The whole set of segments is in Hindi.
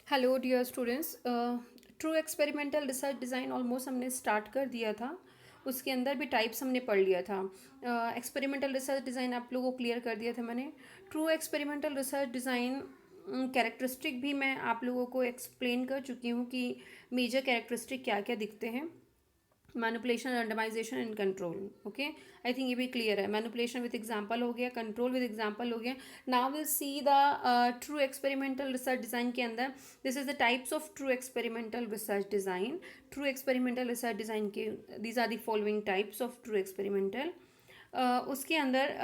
Hello dear students. True experimental research design almost हमने स्टार्ट कर दिया था। उसके अंदर भी टाइप्स हमने पढ़ लिया था। एक्सपेरिमेंटल रिसर्च डिज़ाइन आप लोगों को क्लियर कर दिया था मैंने। True experimental research design characteristic भी मैं आप लोगों को एक्सप्लेन कर चुकी हूँ कि मेजर कैरेक्टरिस्टिक क्या क्या दिखते हैं। Manipulation, randomization and control. Okay, I think ये भी क्लियर है। मैनिपुलेशन विद एग्जांपल हो गया, कंट्रोल विद एग्जांपल हो गया। Now will see the true experimental research design के अंदर this is the types of true experimental research design. True experimental research design के these are the following types of true experimental. उसके अंदर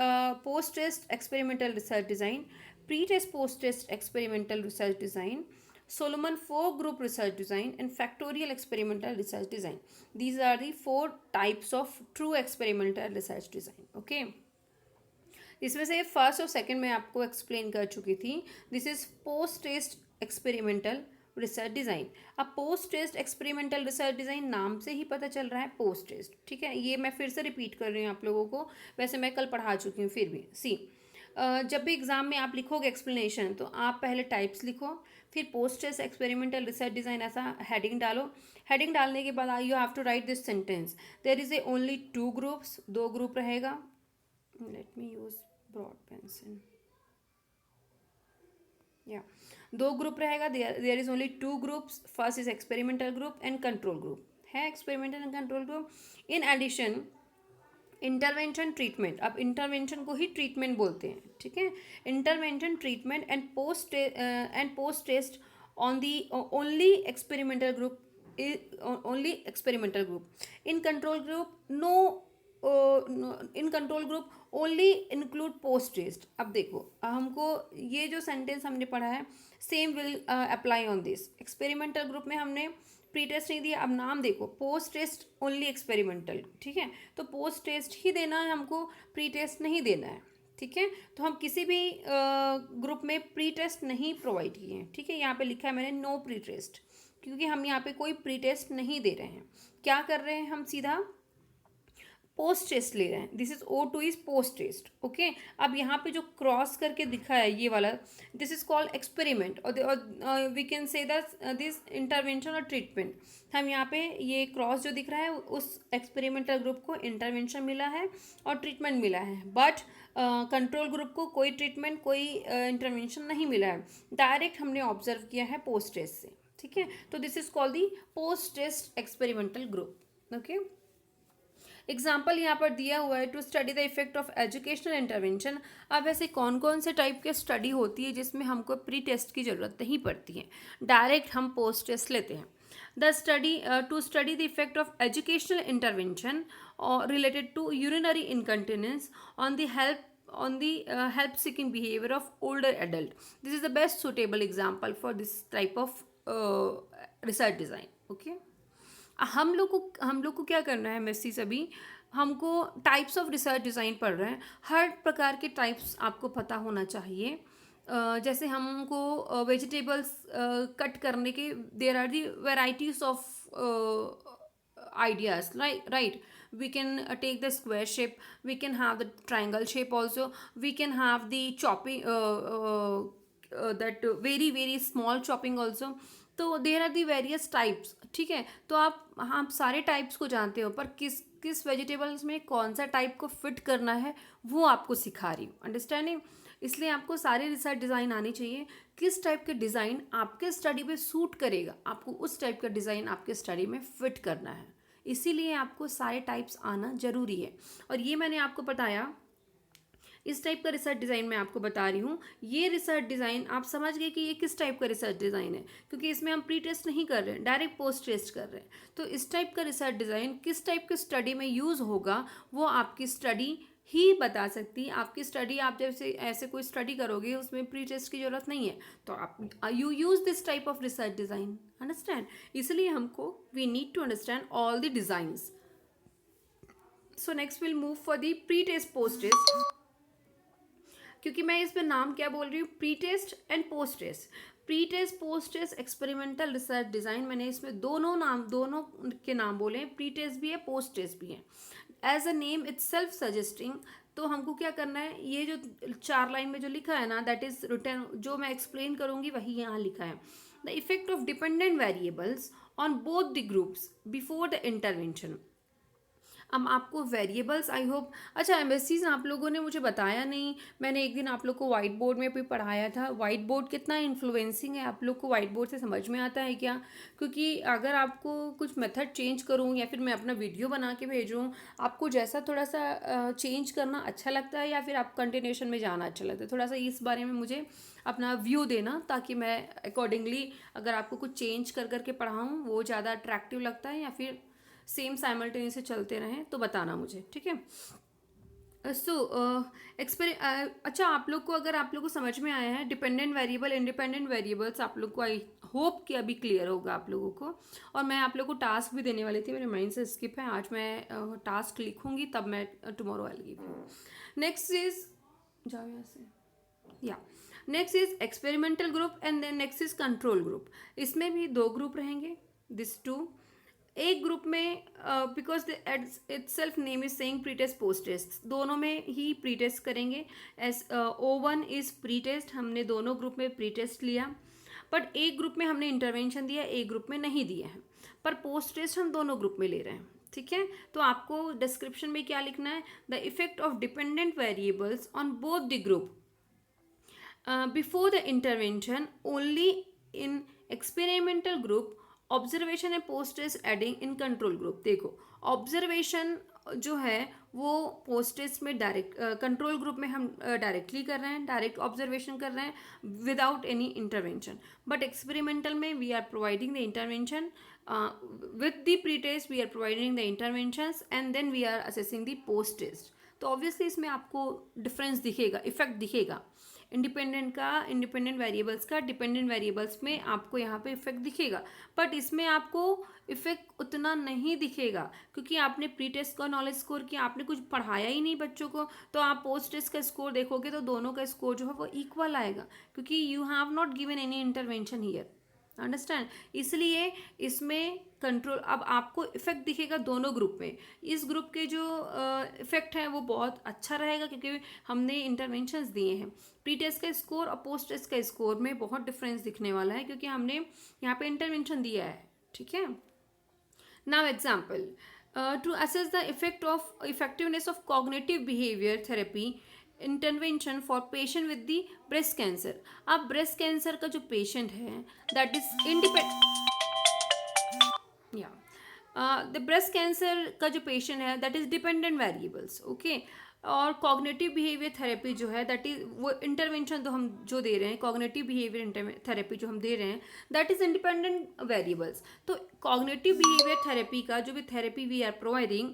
post test experimental research design, pre test post test experimental research design, Solomon four group research design and factorial experimental research design. These are the four types of true experimental research design. Okay. इसमें से फर्स्ट और सेकंड मैं आपको एक्सप्लेन कर चुकी थी. This is post test experimental research design. अब post test experimental research design नाम से ही पता चल रहा है पोस्ट टेस्ट. ठीक है, ये मैं फिर से रिपीट कर रही हूँ आप लोगों को. वैसे मैं कल पढ़ा चुकी हूँ फिर भी. सी, जब भी एग्जाम में आप लिखोगे एक्सप्लेनेशन तो आप पहले टाइप्स लिखो, फिर post test experimental research design ऐसा हेडिंग डालो. हेडिंग डालने के बाद you have to write this sentence. There is a only two groups, दो ग्रुप रहेगा. Let me use broad pencil. या दो ग्रुप रहेगा. There is only two groups. First is experimental group and control group है. Experimental and control group. In addition intervention treatment. अब इंटरवेंशन को ही ट्रीटमेंट बोलते हैं. ठीक है, intervention treatment and post test on the only experimental group. Only experimental group. In control group no. In control group only include post test. अब देखो हमको ये जो सेंटेंस हमने पढ़ा है same will apply on this. Experimental group में हमने प्री टेस्ट नहीं दिया. अब नाम देखो, पोस्ट टेस्ट ओनली एक्सपेरिमेंटल. ठीक है, तो पोस्ट टेस्ट ही देना है हमको, प्री टेस्ट नहीं देना है. ठीक है, तो हम किसी भी ग्रुप में प्री टेस्ट नहीं प्रोवाइड किए हैं. ठीक है, यहाँ पे लिखा है मैंने नो प्री टेस्ट, क्योंकि हम यहाँ पे कोई प्री टेस्ट नहीं दे रहे हैं. क्या कर रहे हैं हम, सीधा पोस्ट टेस्ट ले रहे हैं. This is O2 is post test. Okay, अब यहाँ पे जो क्रॉस करके दिखा है ये वाला, दिस इज कॉल्ड एक्सपेरिमेंट और we can say this intervention और ट्रीटमेंट. हम यहाँ पे ये क्रॉस जो दिख रहा है उस एक्सपेरिमेंटल ग्रुप को इंटरवेंशन मिला है और ट्रीटमेंट मिला है. बट कंट्रोल ग्रुप को कोई ट्रीटमेंट कोई इंटरवेंशन नहीं मिला है. डायरेक्ट हमने ऑब्जर्व किया है पोस्ट टेस्ट से. ठीक है, तो this is called the post test experimental group. Okay, example यहाँ पर दिया हुआ है to study the effect of educational intervention. अब ऐसे कौन कौन से टाइप के स्टडी होती है जिसमें हमको प्री टेस्ट की ज़रूरत नहीं पड़ती है, डायरेक्ट हम पोस्ट टेस्ट लेते हैं. The study to study the effect of educational intervention related to urinary incontinence on the help seeking behavior of older adult. This is the best suitable example for this type of research design. Okay, हम लोग को क्या करना है मेसी सभी, हमको टाइप्स ऑफ रिसर्च डिज़ाइन पढ़ रहे हैं. हर प्रकार के टाइप्स आपको पता होना चाहिए. जैसे हमको वेजिटेबल्स कट करने के there are the varieties of ideas, right? We can take the square shape, we can have the triangle shape also, we can have the chopping that very very small chopping also. तो there are the various types. ठीक है, तो आप सारे टाइप्स को जानते हो, पर किस किस वेजिटेबल्स में कौन सा टाइप को फिट करना है वो आपको सिखा रही हूँ. अंडरस्टैंडिंग. इसलिए आपको सारे रिसर्च डिज़ाइन आनी चाहिए. किस टाइप के डिज़ाइन आपके स्टडी पे सूट करेगा, आपको उस टाइप का डिज़ाइन आपके स्टडी में फिट करना है. इसीलिए आपको सारे टाइप्स आना ज़रूरी है. और ये मैंने आपको बताया, इस टाइप का रिसर्च डिज़ाइन मैं आपको बता रही हूँ. ये रिसर्च डिज़ाइन आप समझ गए कि ये किस टाइप का रिसर्च डिज़ाइन है, क्योंकि इसमें हम प्री टेस्ट नहीं कर रहे हैं, डायरेक्ट पोस्ट टेस्ट कर रहे हैं. तो इस टाइप का रिसर्च डिज़ाइन किस टाइप के स्टडी में यूज़ होगा वो आपकी स्टडी ही बता सकती है. आपकी स्टडी, आप जैसे ऐसे कोई स्टडी करोगे उसमें प्री टेस्ट की ज़रूरत नहीं है, तो आप you use this type of research design. Understand. इसलिए हमको we need to understand all the designs. So next will move for the pre test post test. क्योंकि मैं इस पर नाम क्या बोल रही हूँ, pre test and post test. Pre test post test experimental research design, मैंने इसमें दोनों के नाम बोले हैं. प्री टेस्ट भी है, पोस्ट टेस्ट भी है. As a name itself suggesting तो हमको क्या करना है, ये जो 4 लाइन में जो लिखा है ना, दैट इज रिटर्न, जो मैं एक्सप्लेन करूंगी वही यहाँ लिखा है. The effect of dependent variables on both the groups before the intervention. अब आपको वेरिएबल्स, आई होप, अच्छा एमएससीज आप लोगों ने मुझे बताया नहीं. मैंने एक दिन आप लोग को वाइट बोर्ड में भी पढ़ाया था. वाइट बोर्ड कितना इन्फ्लुएंसिंग है, आप लोग को वाइट बोर्ड से समझ में आता है क्या? क्योंकि अगर आपको कुछ मेथड चेंज करूँ या फिर मैं अपना वीडियो बना के भेजूँ, आपको जैसा थोड़ा सा चेंज करना अच्छा लगता है या फिर आप कंटिन्यूशन में जाना अच्छा लगता है, थोड़ा सा इस बारे में मुझे अपना व्यू देना, ताकि मैं अकॉर्डिंगली अगर आपको कुछ चेंज कर करके पढ़ाऊँ वो ज़्यादा अट्रैक्टिव लगता है या फिर सेम साइमल्टेनियस से चलते रहें, तो बताना मुझे, ठीक है. सो अच्छा, आप लोग को, अगर आप लोग को समझ में आया है डिपेंडेंट वेरिएबल इंडिपेंडेंट वेरिएबल्स, आप लोग को आई होप कि अभी क्लियर होगा आप लोगों को. और मैं आप लोग को टास्क भी देने वाली थी, मेरे माइंड से स्किप है. आज मैं टास्क लिखूंगी तब मैं tomorrow I give you. Next is, जाओ यहाँ से, या next is experimental group and then next is control group. इसमें भी 2 ग्रुप रहेंगे, दिस 2. एक ग्रुप में because itself name is saying pre test post test, दोनों में ही प्री टेस्ट करेंगे. As O1 is pre test, हमने दोनों ग्रुप में प्री टेस्ट लिया. बट एक ग्रुप में हमने इंटरवेंशन दिया, एक ग्रुप में नहीं दिया है, पर पोस्ट टेस्ट हम दोनों ग्रुप में ले रहे हैं, ठीक है. तो आपको डिस्क्रिप्शन में क्या लिखना है, the effect of dependent variables on both the group before the intervention only in experimental group, observation and post test adding in control group. देखो, ऑब्जर्वेशन जो है वो पोस्ट टेस्ट में डायरेक्ट, कंट्रोल ग्रुप में हम डायरेक्टली कर रहे हैं, डायरेक्ट ऑब्जर्वेशन कर रहे हैं without any intervention. But experimental में we are providing the intervention with the pre test, we are providing the interventions and then we are assessing the post test. तो ऑब्वियसली इसमें आपको डिफरेंस दिखेगा, इफेक्ट दिखेगा इंडिपेंडेंट का, इंडिपेंडेंट वेरिएबल्स का डिपेंडेंट वेरिएबल्स में आपको यहाँ पे इफेक्ट दिखेगा. बट इसमें आपको इफेक्ट उतना नहीं दिखेगा क्योंकि आपने प्री टेस्ट का नॉलेज स्कोर किया, आपने कुछ पढ़ाया ही नहीं बच्चों को. तो आप पोस्ट टेस्ट का स्कोर देखोगे तो दोनों का स्कोर जो है वो इक्वल आएगा, क्योंकि you have not given any intervention here, understand. इसलिए इसमें कंट्रोल, अब आपको इफेक्ट दिखेगा दोनों ग्रुप में. इस ग्रुप के जो इफेक्ट है वो बहुत अच्छा रहेगा क्योंकि हमने इंटरवेंशंस दिए हैं. प्री टेस्ट का स्कोर और पोस्ट टेस्ट का स्कोर में बहुत डिफरेंस दिखने वाला है क्योंकि हमने यहाँ पे इंटरवेंशन दिया है, ठीक है. Now example, to assess the effect of effectiveness of cognitive behaviour therapy intervention for patient with the breast cancer. अब ब्रेस्ट कैंसर का जो पेशेंट है दैट इज इंडिपेंडेंट, या द ब्रेस्ट कैंसर का जो पेशेंट है that is dependent variables, okay. और कॉग्निटिव बिहेवियर थेरेपी जो है दैट इज वो इंटरवेंशन तो हम जो दे रहे हैं, कॉग्निटिव बिहेवियर थेरेपी जो हम दे रहे हैं दैट इज इंडिपेंडेंट वेरिएबल्स. तो कॉग्निटिव बिहेवियर थेरेपी का जो भी therapy we are providing,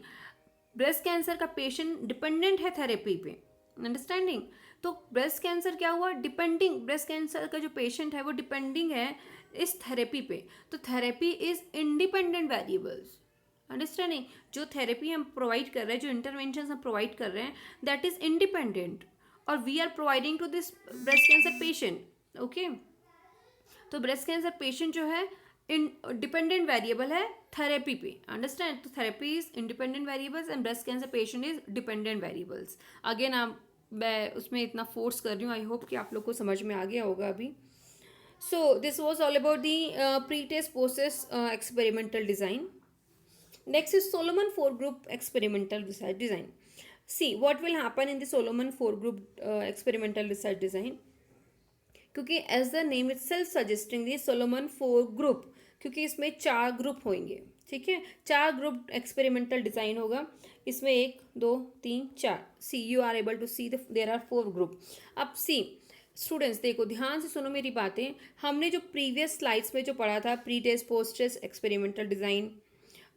breast cancer का पेशेंट डिपेंडेंट है थेरेपी पे, अंडरस्टैंडिंग. तो ब्रेस्ट कैंसर क्या हुआ, डिपेंडिंग, ब्रेस्ट कैंसर का जो पेशेंट है वो डिपेंडिंग है इस थेरेपी पे. तो therapy is independent variables, understanding. जो थेरेपी हम प्रोवाइड कर रहे हैं, जो इंटरवेंशन हम प्रोवाइड कर रहे हैं दैट इज इंडिपेंडेंट, और we are providing to this breast cancer patient, okay. तो ब्रेस्ट कैंसर पेशेंट जो है इन डिपेंडेंट वेरिएबल है थेरेपी पे, अंडरस्टैंड. तो therapy is independent variables and breast cancer patient is dependent variables. Again आप, मैं उसमें इतना फोर्स कर रही हूँ, आई होप कि आप लोग को समझ में आ गया होगा अभी. So this was all about the pre test post test experimental design. Next is Solomon 4 group experimental research design. See what will happen in the Solomon 4 group experimental research design. क्योंकि as the name itself suggesting the Solomon 4 group, क्योंकि इसमें 4 ग्रुप होंगे, ठीक है. 4 ग्रुप एक्सपेरिमेंटल डिज़ाइन होगा. इसमें 1 2 3 4. See you are able to see there are 4 group. अब सी स्टूडेंट्स देखो, ध्यान से सुनो मेरी बातें. हमने जो प्रीवियस स्लाइड्स में जो पढ़ा था pre test post test experimental design,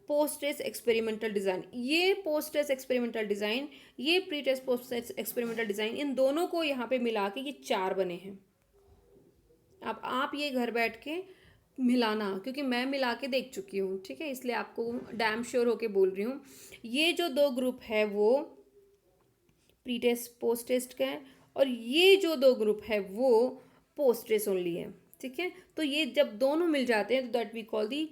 post test experimental design, ये पोस्ट टेस्ट एक्सपेरिमेंटल डिज़ाइन, ये pre test post test experimental design, इन दोनों को यहाँ पे मिला के ये 4 बने हैं. अब आप ये घर बैठ के मिलाना, क्योंकि मैं मिला के देख चुकी हूँ, ठीक है, इसलिए आपको डैम श्योर होके बोल रही हूँ. ये जो 2 ग्रुप है वो प्री टेस्ट पोस्ट टेस्ट का है और ये जो 2 ग्रुप है वो पोस्ट टेस्ट ओनली है, ठीक है. तो ये जब दोनों मिल जाते हैं तो that we call the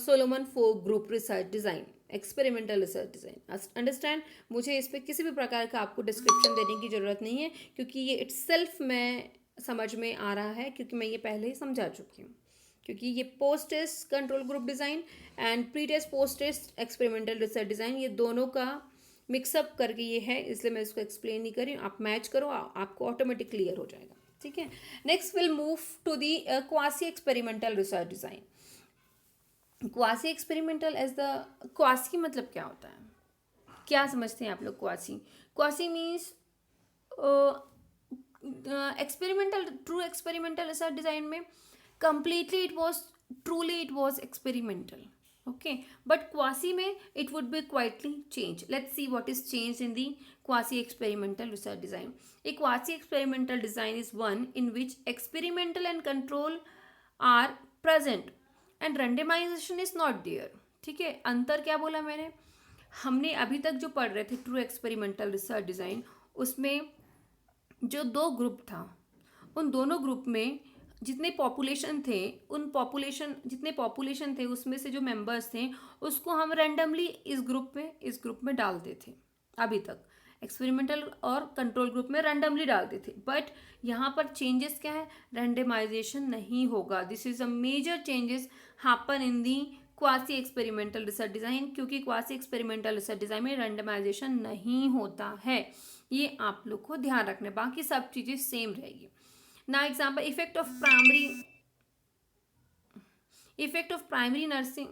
Solomon 4 group research design experimental research design. Understand? मुझे इस पर किसी भी प्रकार का आपको डिस्क्रिप्शन देने की ज़रूरत नहीं है, क्योंकि ये इट्सेल्फ मैं समझ में आ रहा है, क्योंकि मैं ये पहले ही समझा चुकी हूँ। क्योंकि ये post test control group design and pre test post test experimental research design, ये दोनों का मिक्सअप करके ये है, इसलिए मैं इसको एक्सप्लेन नहीं कर रही हूँ। आप मैच करो, आपको ऑटोमेटिक क्लियर हो जाएगा। ठीक है, next will move to the quasi experimental research design. Quasi experimental as the, quasi मतलब क्या होता है, क्या समझते हैं आप लोग? Quasi, quasi means experimental, true experimental research design में completely it was experimental, okay, but quasi में it would be quietly changed. Let's see what is changed in the quasi experimental research design. A quasi experimental design is one in which experimental and control are present and randomization is not there. ठीक है, अंतर क्या बोला मैंने? हमने अभी तक जो पढ़ रहे थे ट्रू एक्सपेरिमेंटल रिसर्च डिज़ाइन, उसमें जो दो ग्रुप था, उन दोनों ग्रुप में जितने पॉपुलेशन थे, जितने पॉपुलेशन थे उसमें से जो मेंबर्स थे उसको हम रैंडमली इस ग्रुप में डालते थे। अभी तक एक्सपेरिमेंटल और कंट्रोल ग्रुप में रैंडमली डालते थे, बट यहाँ पर चेंजेस क्या है? रैंडमाइजेशन नहीं होगा। This is a major changes happen in the quasi experimental research design, क्योंकि क्वासी एक्सपेरिमेंटल रिसर्च डिज़ाइन में रैंडमाइजेशन नहीं होता है। ये आप लोग को ध्यान रखना है, बाकी सब चीज़ें सेम रहेगी। Now example, effect of primary nursing